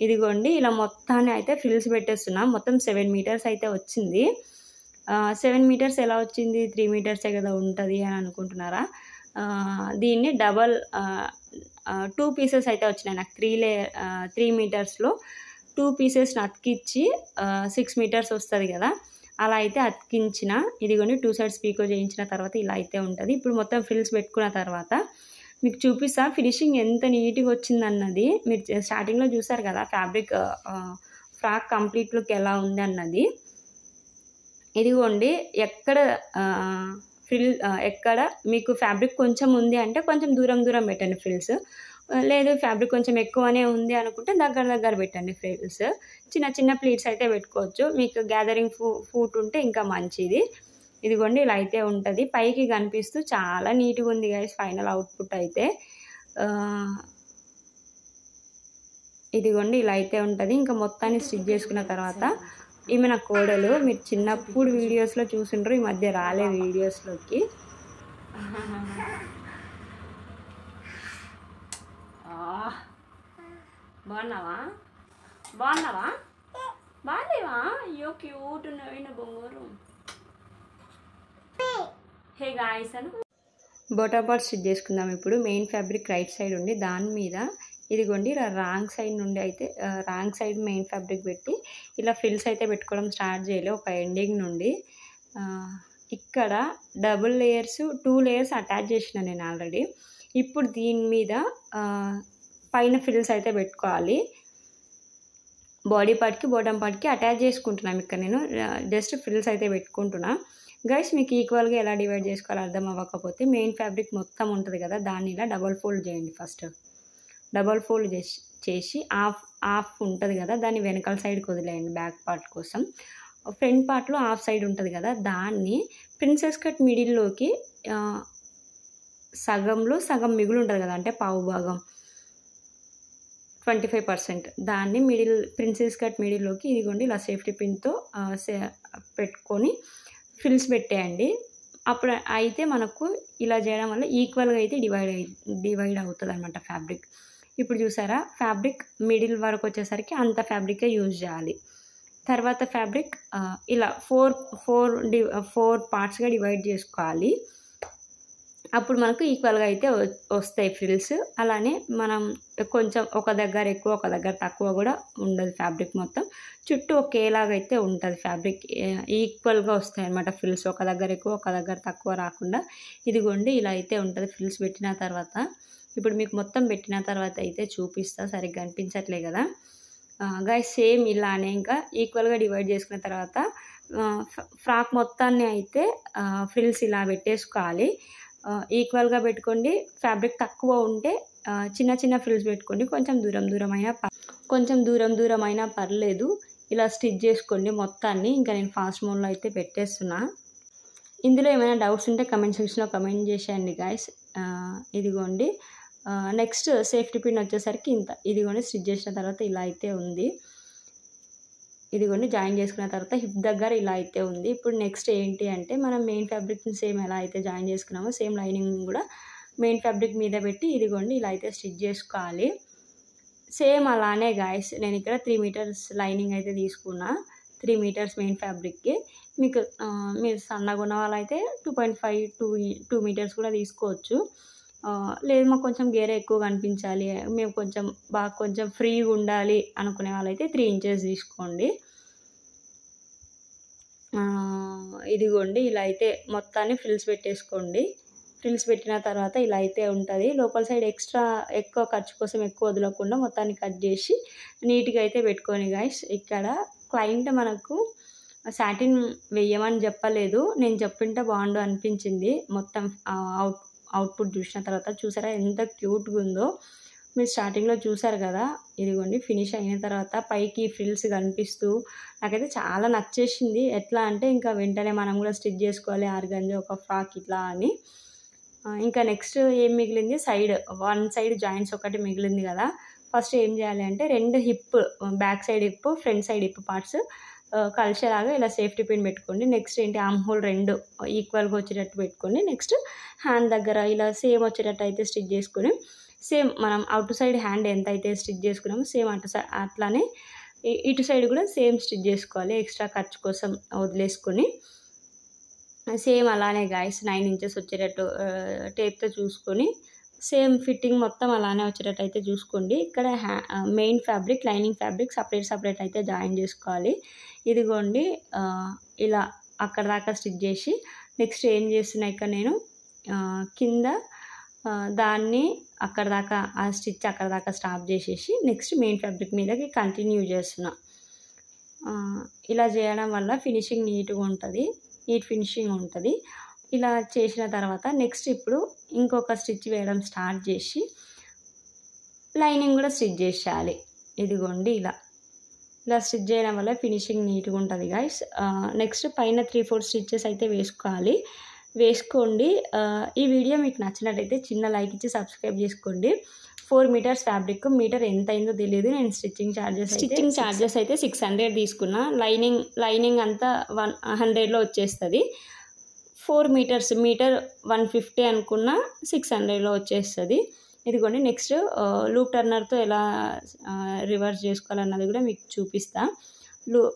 ఇదిగోండి ఇలా మొత్తాన్ని అయితే ఫ్రిల్స్ పెట్టేస్తున్నా. మొత్తం 7 మీటర్స్ అయితే వచ్చింది. 7 మీటర్స్ ఎలా వచ్చింది, 3 మీటర్సే కదా ఉంటుంది అని అనుకుంటున్నారా? దీన్ని 2 పీసెస్ అయితే వచ్చినాయి నాకు. 3 మీటర్స్లో 2 పీసెస్ని అతికిచ్చి 6 మీటర్స్ వస్తుంది కదా, అలా అయితే అతికించిన. ఇదిగోండి 2 సైడ్స్ పీకో చేయించిన తర్వాత ఇలా అయితే ఉంటుంది. ఇప్పుడు మొత్తం ఫ్రిల్స్ పెట్టుకున్న తర్వాత మీకు చూపిస్తా ఫినిషింగ్ ఎంత నీట్గా వచ్చిందన్నది. మీరు స్టార్టింగ్లో చూసారు కదా ఫ్యాబ్రిక్ ఫ్రాక్ కంప్లీట్ లుక్ ఎలా ఉంది అన్నది. ఇదిగోండి ఎక్కడ మీకు ఫ్యాబ్రిక్ కొంచెం ఉంది అంటే కొంచెం దూరం పెట్టండి ఫ్రిల్స్. లేదు ఫ్యాబ్రిక్ కొంచెం ఎక్కువనే ఉంది అనుకుంటే దగ్గర పెట్టండి ఫ్రిల్స్. చిన్న ప్లీట్స్ అయితే పెట్టుకోవచ్చు. మీకు గ్యాదరింగ్ ఫూట్ ఉంటే ఇంకా మంచిది. ఇదిగోండి ఇలా అయితే ఉంటుంది. పైకి కనిపిస్తూ చాలా నీట్గా ఉంది గైస్ ఫైనల్ అవుట్పుట్ అయితే. ఇదిగోండి ఇలా అయితే ఉంటుంది. ఇంకా మొత్తాన్ని స్టిచ్ చేసుకున్న తర్వాత ఈమె నా కోడలు. మీరు చిన్నప్పుడు వీడియోస్లో చూసిండ్రు, ఈ మధ్య రాలేదు వీడియోస్లోకి. బాగున్నావా? బాగాలేవా? అయ్యో క్యూట్ ఉన్నవి నా బొంగోరు. హే గాయ్స్ అను బోటా పార్ట్ స్టిచ్ చేసుకుందాం. ఇప్పుడు మెయిన్ ఫ్యాబ్రిక్ రైట్ సైడ్ ఉండి దాని మీద ఇదిగోండి ఇలా రాంగ్ సైడ్ మెయిన్ ఫ్యాబ్రిక్ పెట్టి ఇలా ఫ్రిల్స్ అయితే పెట్టుకోవడం స్టార్ట్ చేయలే ఒక ఎండింగ్ నుండి. ఇక్కడ డబుల్ లేయర్స్ 2 లేయర్స్ అటాచ్ చేసిన నేను ఆల్రెడీ. ఇప్పుడు దీని మీద పైన ఫ్రిల్స్ అయితే పెట్టుకోవాలి. బాడీ పార్ట్కి బాటమ్ పార్ట్కి అటాచ్ చేసుకుంటున్నాను. ఇక్కడ నేను జస్ట్ ఫ్రిల్స్ అయితే పెట్టుకుంటున్నా. గైస్ మీకు ఈక్వల్గా ఎలా డివైడ్ చేసుకోవాలో అర్థం అవ్వకపోతే మెయిన్ ఫ్యాబ్రిక్ మొత్తం ఉంటుంది కదా, దాన్ని ఇలా డబల్ ఫోల్డ్ చేయండి. ఫస్ట్ డబల్ ఫోల్డ్ చేసి హాఫ్ ఉంటుంది కదా, దాన్ని వెనకాల సైడ్కి వదిలేయండి బ్యాక్ పార్ట్ కోసం. ఫ్రంట్ పార్ట్లో హాఫ్ సైడ్ ఉంటుంది కదా, దాన్ని ప్రిన్సెస్ కట్ మిడిల్లోకి సగంలో సగం మిగులు ఉంటుంది కదా, అంటే పావు భాగం 25%, దాన్ని ప్రిన్సెస్ కట్ మిడిల్లోకి ఇదిగోండి ఇలా సేఫ్టీ పిన్తో పెట్టుకొని ఫ్రిల్స్ పెట్టేయండి. అప్పుడు అయితే మనకు ఇలా చేయడం వల్ల ఈక్వల్గా అయితే డివైడ్ అవుతుంది అనమాట ఫ్యాబ్రిక్. ఇప్పుడు చూసారా ఫ్యాబ్రిక్ మిడిల్ వరకు వచ్చేసరికి అంత ఫ్యాబ్రికే యూజ్ చేయాలి. తర్వాత ఫ్యాబ్రిక్ ఇలా 4 పార్ట్స్గా డివైడ్ చేసుకోవాలి. అప్పుడు మనకు ఈక్వల్గా అయితే వస్తాయి ఫ్రిల్స్. అలానే మనం కొంచెం ఒక దగ్గర ఎక్కువ ఒక దగ్గర తక్కువ కూడా ఉండదు. ఫ్యాబ్రిక్ మొత్తం చుట్టూ ఒకేలాగా అయితే ఉంటుంది. ఫ్యాబ్రిక్ ఈక్వల్గా వస్తాయి అన్నమాట ఫ్రిల్స్. ఒక దగ్గర ఎక్కువ ఒక దగ్గర తక్కువ రాకుండా ఇదిగోండి ఇలా అయితే ఉంటుంది ఫ్రిల్స్ పెట్టిన తర్వాత. ఇప్పుడు మీకు మొత్తం పెట్టిన తర్వాత అయితే చూపిస్తా, సరిగ్గా అనిపించట్లే కదా గైస్. సేమ్ ఇలానే ఇంకా ఈక్వల్గా డివైడ్ చేసుకున్న తర్వాత ఫ్రాక్ మొత్తాన్ని అయితే ఫ్రిల్స్ ఇలా పెట్టేసుకోవాలి. ఈక్వల్గా పెట్టుకోండి. ఫ్యాబ్రిక్ తక్కువ ఉంటే చిన్న చిన్న ఫ్రిల్స్ పెట్టుకోండి. కొంచెం దూరం అయినా పర్లేదు. ఇలా స్టిచ్ చేసుకోండి మొత్తాన్ని. ఇంకా నేను ఫాస్ట్ మోడ్లో అయితే పెట్టేస్తున్నా. ఇందులో ఏమైనా డౌట్స్ ఉంటే కమెంట్ సెక్షన్లో కమెంట్ చేసేయండి గైస్. ఇదిగోండి. నెక్స్ట్ సేఫ్టీ పిన్ వచ్చేసరికి ఇంత. ఇదిగోండి స్టిచ్ చేసిన తర్వాత ఇలా అయితే ఉంది. ఇదిగోండి జాయిన్ చేసుకున్న తర్వాత హిప్ దగ్గర ఇలా అయితే ఉంది. ఇప్పుడు నెక్స్ట్ ఏంటి అంటే మనం మెయిన్ ఫ్యాబ్రిక్ని సేమ్ ఎలా అయితే జాయిన్ చేసుకున్నామో సేమ్ లైనింగ్ కూడా మెయిన్ ఫ్యాబ్రిక్ మీద పెట్టి ఇదిగోండి ఇలా అయితే స్టిచ్ చేసుకోవాలి. సేమ్ అలానే గాయస్ నేను ఇక్కడ 3 మీటర్స్ లైనింగ్ అయితే తీసుకున్నా. 3 మీటర్స్ మెయిన్ ఫ్యాబ్రిక్కి. మీకు మీరు సన్నగా ఉన్న వాళ్ళైతే 2.5 మీటర్స్ కూడా తీసుకోవచ్చు. లేదు మాకు కొంచెం గేర ఎక్కువ కనిపించాలి, మేము కొంచెం ఫ్రీగా ఉండాలి అనుకునే వాళ్ళైతే 3 ఇంచెస్ తీసుకోండి. ఇదిగోండి ఇలా అయితే మొత్తాన్ని ఫ్రిల్స్ పెట్టేసుకోండి. ఫ్రిల్స్ పెట్టిన తర్వాత ఇలా అయితే ఉంటుంది. లోపల సైడ్ ఎక్కువ ఖర్చు కోసం ఎక్కువ వదలకుండా మొత్తాన్ని కట్ చేసి నీట్గా అయితే పెట్టుకోండి గైస్. ఇక్కడ క్లయింట్ మనకు సాటిన్ వేయమని చెప్పలేదు, నేను చెప్పింటే బాగుండు అనిపించింది. మొత్తం అవుట్పుట్ చూసిన తర్వాత చూసారా ఎంత క్యూట్గా ఉందో. మీరు స్టార్టింగ్లో చూసారు కదా. ఇదిగోండి ఫినిష్ అయిన తర్వాత పైకి ఫ్రిల్స్ కనిపిస్తూ నాకైతే చాలా నచ్చేసింది. ఎట్లా అంటే ఇంకా వెంటనే మనం కూడా స్టిచ్ చేసుకోవాలి ఆర్గంజా ఒక ఫ్రాక్ ఇట్లా అని. ఇంకా నెక్స్ట్ ఏం మిగిలింది, వన్ సైడ్ జాయింట్స్ ఒకటి మిగిలింది కదా. ఫస్ట్ ఏం చేయాలి అంటే 2 hip, back side hip front side hip parts కలిసేలాగా ఇలా సేఫ్టీ పిన్ పెట్టుకోండి. నెక్స్ట్ ఏంటి ఆర్మ్ హోల్ 2 ఈక్వల్గా వచ్చేటట్టు పెట్టుకోండి. నెక్స్ట్ హ్యాండ్ దగ్గర ఇలా సేమ్ వచ్చేటట్టు అయితే స్టిచ్ చేసుకొని సేమ్ మనం అవుట్ సైడ్ హ్యాండ్ ఎంత అయితే స్టిచ్ చేసుకున్నామో సేమ్ అట్లానే ఇటు సైడ్ కూడా సేమ్ స్టిచ్ చేసుకోవాలి. ఎక్స్ట్రా ఖర్చు కోసం వదిలేసుకొని సేమ్ అలానే గాయస్ 9 ఇంచెస్ వచ్చేటట్టు టేప్తో చూసుకొని సేమ్ ఫిట్టింగ్ మొత్తం అలానే వచ్చేటట్టు అయితే చూసుకోండి. ఇక్కడ main fabric lining fabric separate అయితే జాయిన్ చేసుకోవాలి. ఇదిగోండి ఇలా అక్కడ దాకా స్టిచ్ చేసి నెక్స్ట్ ఏం చేస్తున్నా ఇక్కడ నేను కింద దాన్ని అక్కడ దాకా ఆ స్టిచ్ అక్కడ దాకా స్టాప్ చేసేసి నెక్స్ట్ మెయిన్ ఫ్యాబ్రిక్ మీదకి కంటిన్యూ చేస్తున్నా. ఇలా చేయడం వల్ల ఫినిషింగ్ నీట్ ఫినిషింగ్ ఉంటుంది. ఇలా చేసిన తర్వాత నెక్స్ట్ ఇప్పుడు ఇంకొక స్టిచ్ వేయడం స్టార్ట్ చేసి లైనింగ్ కూడా స్టిచ్ చేసేయాలి. ఇదిగోండి ఇలా స్టిచ్ చేయడం వల్ల ఫినిషింగ్ నీట్గా ఉంటుంది గైస్. నెక్స్ట్ పైన 3-4 స్టిచ్చెస్ అయితే వేసుకోండి. ఈ వీడియో మీకు నచ్చినట్టయితే చిన్న లైక్ ఇచ్చి సబ్స్క్రైబ్ చేసుకోండి. 4 మీటర్స్ ఫ్యాబ్రిక్ మీటర్ ఎంత అయిందో తెలియదు. నేను స్టిచ్చింగ్ ఛార్జెస్ అయితే 600 తీసుకున్నా. లైనింగ్ అంతా 100లో వచ్చేస్తుంది. 4 మీటర్స్ మీటర్ 150 అనుకున్నా 600లో వచ్చేస్తుంది. ఇదిగోండి నెక్స్ట్ లూప్ టర్నర్తో ఎలా రివర్స్ చేసుకోవాలన్నది కూడా మీకు చూపిస్తా.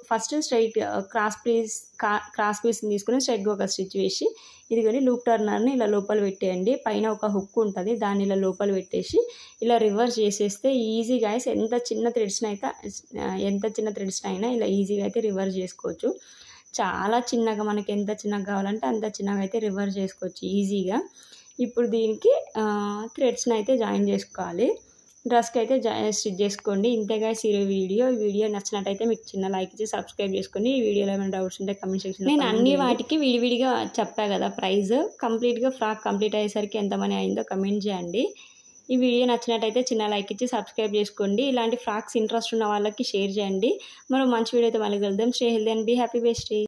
ఫస్ట్ స్ట్రైట్ క్రాస్ పీస్ని తీసుకుని స్ట్రైట్గా ఒక స్టిచ్ వేసి ఇదిగోని లూప్ టర్నర్ని ఇలా లోపల పెట్టేయండి. పైన ఒక హుక్ ఉంటుంది, దాన్ని ఇలా లోపల పెట్టేసి ఇలా రివర్స్ చేసేస్తే ఈజీ గైస్. ఎంత చిన్న థ్రెడ్స్ని అయినా ఇలా ఈజీగా అయితే రివర్స్ చేసుకోవచ్చు. చాలా చిన్నగా మనకి ఎంత చిన్నగా కావాలంటే అంత చిన్నగా అయితే రివర్స్ చేసుకోవచ్చు ఈజీగా. ఇప్పుడు దీనికి థ్రెడ్స్ని అయితే జాయిన్ చేసుకోవాలి. డ్రెస్కి అయితే స్టిచ్ చేసుకోండి. ఇంతే గైస్ ఈ వీడియో నచ్చినట్టయితే మీకు చిన్న లైక్ ఇచ్చి సబ్స్క్రైబ్ చేసుకోండి. ఈ వీడియోలో ఏమైనా డౌట్స్ ఉంటే కమెంట్ సెక్షన్లో నేను అన్ని వాటికి విడివిడిగా చెప్పా కదా ప్రైస్. కంప్లీట్గా ఫ్రాక్ కంప్లీట్ అయ్యేసరికి ఎంత మనీ అయిందో కమెంట్ చేయండి. ఈ వీడియో నచ్చినట్టయితే చిన్న లైక్ ఇచ్చి సబ్స్క్రైబ్ చేసుకోండి. ఇలాంటి ఫ్రాక్స్ ఇంట్రెస్ట్ ఉన్న వాళ్ళకి షేర్ చేయండి. మరో మంచి వీడియోతో మళ్ళీ కలుద్దాం. Stay healthy and be happy best day.